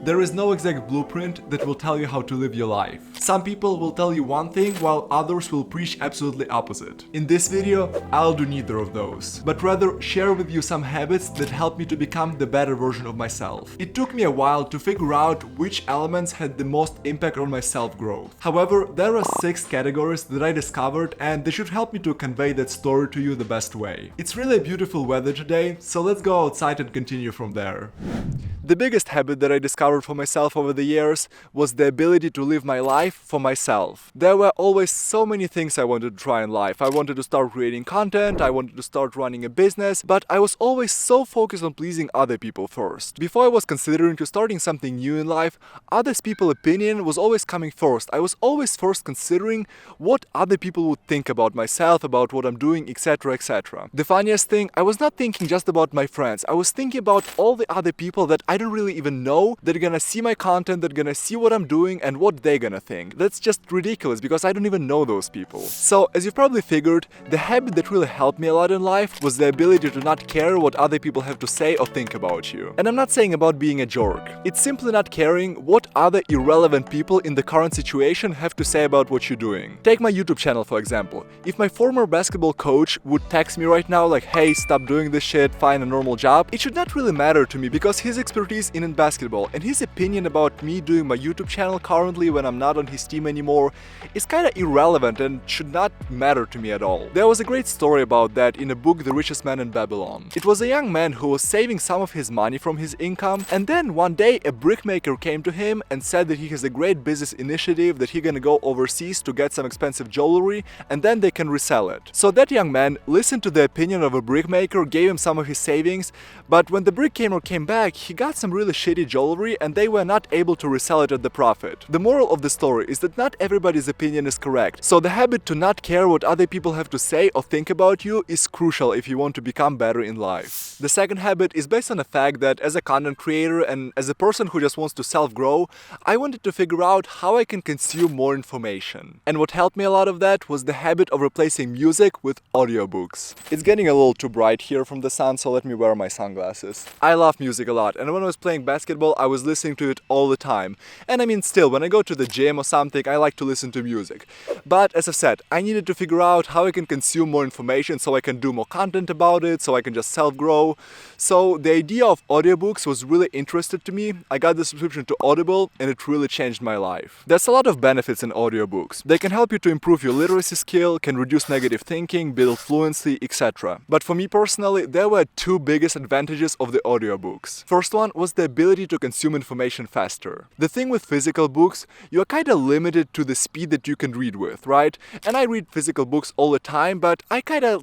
There is no exact blueprint that will tell you how to live your life. Some people will tell you one thing while others will preach absolutely opposite. In this video, I'll do neither of those, but rather share with you some habits that helped me to become the better version of myself. It took me a while to figure out which elements had the most impact on my self-growth. However, there are 6 categories that I discovered and they should help me to convey that story to you the best way. It's really beautiful weather today, so let's go outside and continue from there. The biggest habit that I discovered for myself over the years was the ability to live my life for myself. There were always so many things I wanted to try in life. I wanted to start creating content, I wanted to start running a business, but I was always so focused on pleasing other people first. Before I was considering to starting something new in life, others people's opinion was always coming first. I was always first considering what other people would think about myself, about what I'm doing, etc, etc. The funniest thing, I was not thinking just about my friends. I was thinking about all the other people that I don't really even know that are gonna see my content, that are gonna see what I'm doing and what they're gonna think. That's just ridiculous because I don't even know those people. So, as you've probably figured, the habit that really helped me a lot in life was the ability to not care what other people have to say or think about you. And I'm not saying about being a jerk. It's simply not caring what other irrelevant people in the current situation have to say about what you're doing. Take my YouTube channel for example. If my former basketball coach would text me right now like, hey, stop doing this shit, find a normal job, it should not really matter to me because his expertise in basketball and his opinion about me doing my YouTube channel currently when I'm not on his team anymore is kinda irrelevant and should not matter to me at all. There was a great story about that in a book, The Richest Man in Babylon. It was a young man who was saving some of his money from his income, and then one day a brickmaker came to him and said that he has a great business initiative, that he's gonna go overseas to get some expensive jewelry and then they can resell it. So that young man listened to the opinion of a brickmaker, gave him some of his savings, but when the brickmaker came back, he got some really shitty jewelry and they were not able to resell it at the profit. The moral of the story is that not everybody's opinion is correct, so the habit to not care what other people have to say or think about you is crucial if you want to become better in life. The second habit is based on the fact that as a content creator and as a person who just wants to self-grow, I wanted to figure out how I can consume more information. And what helped me a lot of that was the habit of replacing music with audiobooks. It's getting a little too bright here from the sun, so let me wear my sunglasses. I love music a lot, and when I was playing basketball, I was listening to it all the time. And I mean, still, when I go to the gym or something, I like to listen to music. But as I said, I needed to figure out how I can consume more information so I can do more content about it, so I can just self-grow. So the idea of audiobooks was really interesting to me. I got the subscription to Audible and it really changed my life. There's a lot of benefits in audiobooks. They can help you to improve your literacy skill, can reduce negative thinking, build fluency, etc. But for me personally, there were 2 biggest advantages of the audiobooks. First one was the ability to consume information faster. The thing with physical books, you're kinda limited to the speed that you can read with, right? And I read physical books all the time, but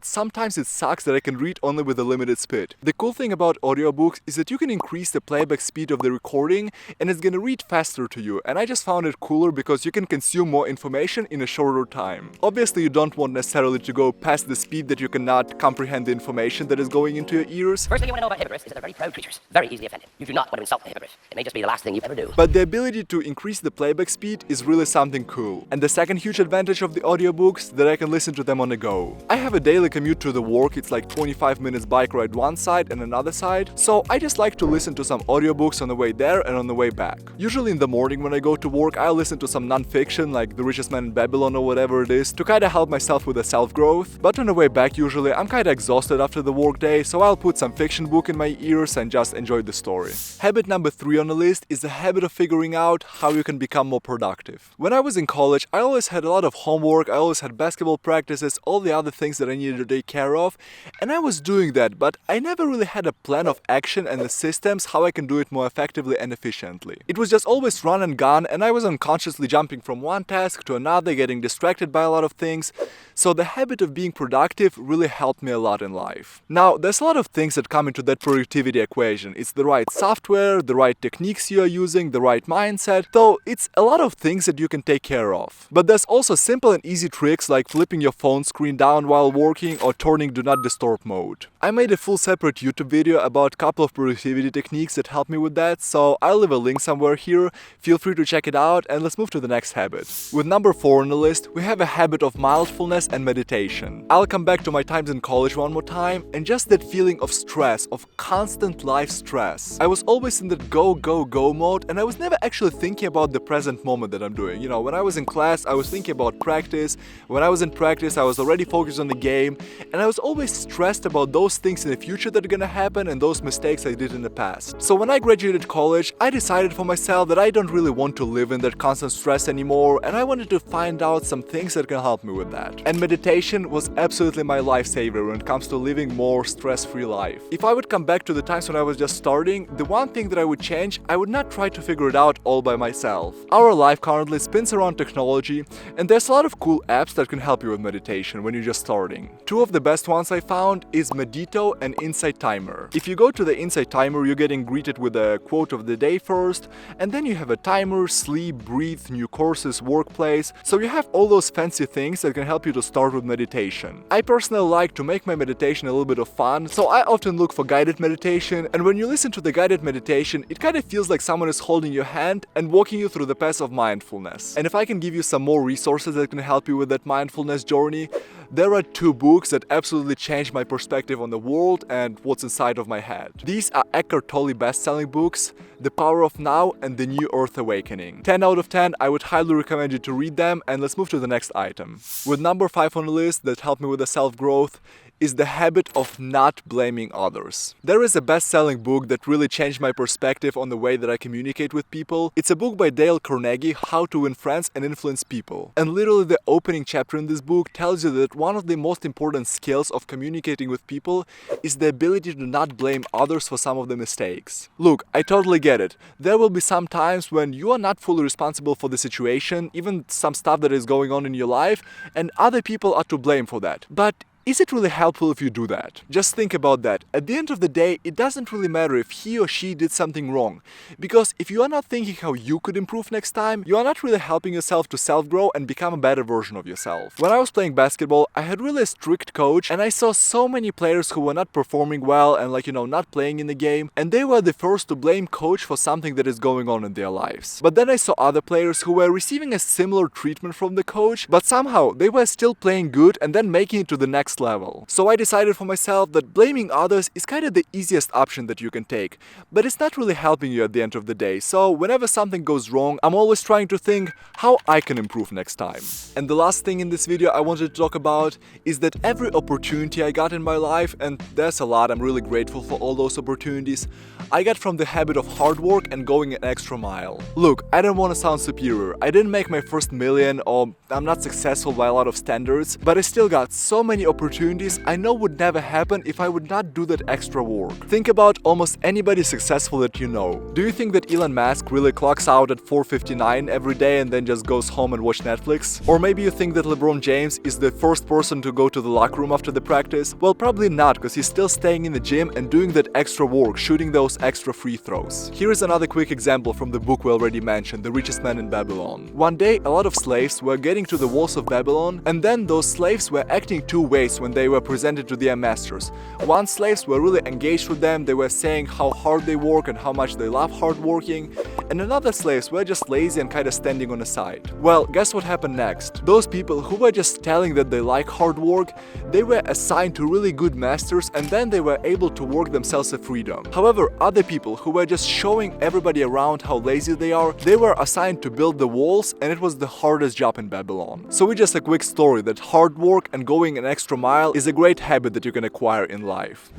sometimes it sucks that I can read only with a limited speed. The cool thing about audiobooks is that you can increase the playback speed of the recording and it's gonna read faster to you, and I just found it cooler because you can consume more information in a shorter time. Obviously you don't want necessarily to go past the speed that you cannot comprehend the information that is going into your ears. First thing you want to know about hippogriffs is that they're very proud creatures, very easily offended. You do not want to insult the hippogriff. It may just be the last thing you ever do. But the ability to increase the playback speed is really something cool. And the second huge advantage of the audiobooks, that I can listen to them on the go. I have a daily commute to the work, it's like 25 minutes bike ride one side and another side, so I just like to listen to some audiobooks on the way there and on the way back. Usually in the morning when I go to work, I'll listen to some non-fiction like The Richest Man in Babylon or whatever it is to kinda help myself with the self-growth, but on the way back usually I'm kinda exhausted after the work day, so I'll put some fiction book in my ears and just enjoy the story. Habit number 3 on the list is the habit of figuring out how you can become more productive. When I was in college, I always had a lot of homework, I always had basketball practices, all the other things that I needed to take care of, and I was doing that, but I never really had a plan of action and the systems how I can do it more effectively and efficiently. It was just always run and gun, and I was unconsciously jumping from one task to another, getting distracted by a lot of things, so the habit of being productive really helped me a lot in life. Now, there's a lot of things that come into that productivity equation. It's the right software, the right techniques you are using, the right mindset, though it's a lot of things that you can take care of. But there's also simple and easy tricks like flipping your phone screen down while working or turning do not disturb mode. I made a full separate YouTube video about a couple of productivity techniques that helped me with that, so I'll leave a link somewhere here. Feel free to check it out, and let's move to the next habit. With number 4 on the list, we have a habit of mindfulness and meditation. I'll come back to my times in college one more time, and just that feeling of stress, of constant life stress. I was always in that go go mode, and I was never actually thinking about the present moment that I'm doing. You know, when I was in class, I was thinking about practice. When I was in practice, I was already focused on the game, and I was always stressed about those things in the future that are gonna happen and those mistakes I did in the past. So when I graduated college, I decided for myself that I don't really want to live in that constant stress anymore, and I wanted to find out some things that can help me with that. And meditation was absolutely my lifesaver when it comes to living more stress-free life. If I would come back to the times when I was just starting, the one thing that I would change, I would not try to figure it out all by myself. Our life currently spins around technology, and there's a lot of cool apps that can help you with meditation when you're just starting. Two of the best ones I found is Medito and Insight Timer. If you go to the Insight Timer, you're getting greeted with a quote of the day first, and then you have a timer, sleep, breathe, new courses, workplace. So you have all those fancy things that can help you to start with meditation. I personally like to make my meditation a little bit of fun, so I often look for guided meditation, and when you listen to the guided meditation, it kind of feels like someone is holding your hand and walking you through the path of mindfulness. And if I can give you some more resources that can help you with that mindfulness journey, there are two books that absolutely changed my perspective on the world and what's inside of my head. These are Eckhart Tolle best-selling books, The Power of Now and The New Earth Awakening. 10 out of 10, I would highly recommend you to read them, and let's move to the next item. With number 5 on the list that helped me with the self-growth is The Habit of Not Blaming Others. There is a best-selling book that really changed my perspective on the way that I communicate with people. It's a book by Dale Carnegie, How to Win Friends and Influence People. And literally the opening chapter in this book tells you that one of the most important skills of communicating with people is the ability to not blame others for some of the mistakes. Look, I totally get it. There will be some times when you are not fully responsible for the situation, even some stuff that is going on in your life, and other people are to blame for that. But is it really helpful if you do that? Just think about that. At the end of the day, it doesn't really matter if he or she did something wrong. Because if you are not thinking how you could improve next time, you are not really helping yourself to self-grow and become a better version of yourself. When I was playing basketball, I had really a strict coach, and I saw so many players who were not performing well and not playing in the game, and they were the first to blame coach for something that is going on in their lives. But then I saw other players who were receiving a similar treatment from the coach, but somehow they were still playing good and then making it to the next level. So I decided for myself that blaming others is kind of the easiest option that you can take, but it's not really helping you at the end of the day. So whenever something goes wrong, I'm always trying to think how I can improve next time. And the last thing in this video I wanted to talk about is that every opportunity I got in my life, and there's a lot, I'm really grateful for all those opportunities, I got from the habit of hard work and going an extra mile. Look, I don't want to sound superior. I didn't make my first million, or I'm not successful by a lot of standards, but I still got so many opportunities I know would never happen if I would not do that extra work. Think about almost anybody successful that you know. Do you think that Elon Musk really clocks out at 4:59 every day and then just goes home and watch Netflix? Or maybe you think that LeBron James is the first person to go to the locker room after the practice? Well, probably not, because he's still staying in the gym and doing that extra work, shooting those extra free throws. Here is another quick example from the book we already mentioned, The Richest Man in Babylon. One day, a lot of slaves were getting to the walls of Babylon, and then those slaves were acting two ways when they were presented to their masters. One, slaves were really engaged with them, they were saying how hard they work and how much they love hard working, and another slaves were just lazy and kind of standing on the side. Well, guess what happened next? Those people who were just telling that they like hard work, they were assigned to really good masters, and then they were able to work themselves to freedom. However, other people who were just showing everybody around how lazy they are, they were assigned to build the walls, and it was the hardest job in Babylon. So it's just a quick story that hard work and going an extra mile is a great habit that you can acquire in life.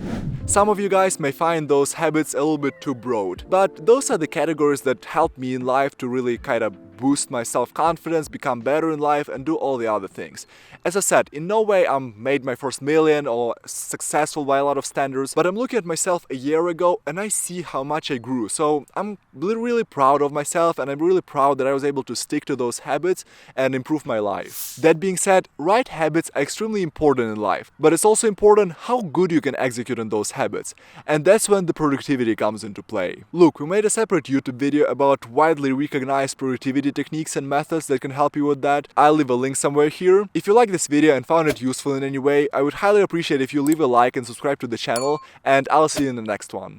Some of you guys may find those habits a little bit too broad, but those are the categories that help me in life to really kind of boost my self-confidence, become better in life, and do all the other things. As I said, in no way I'm made my first million or successful by a lot of standards, but I'm looking at myself a year ago and I see how much I grew. So I'm really proud of myself, and I'm really proud that I was able to stick to those habits and improve my life. That being said, right habits are extremely important in life, but it's also important how good you can execute on those habits. And that's when the productivity comes into play. Look, we made a separate YouTube video about widely recognized productivity techniques and methods that can help you with that. I'll leave a link somewhere here. If you like this video and found it useful in any way, I would highly appreciate if you leave a like and subscribe to the channel, and I'll see you in the next one.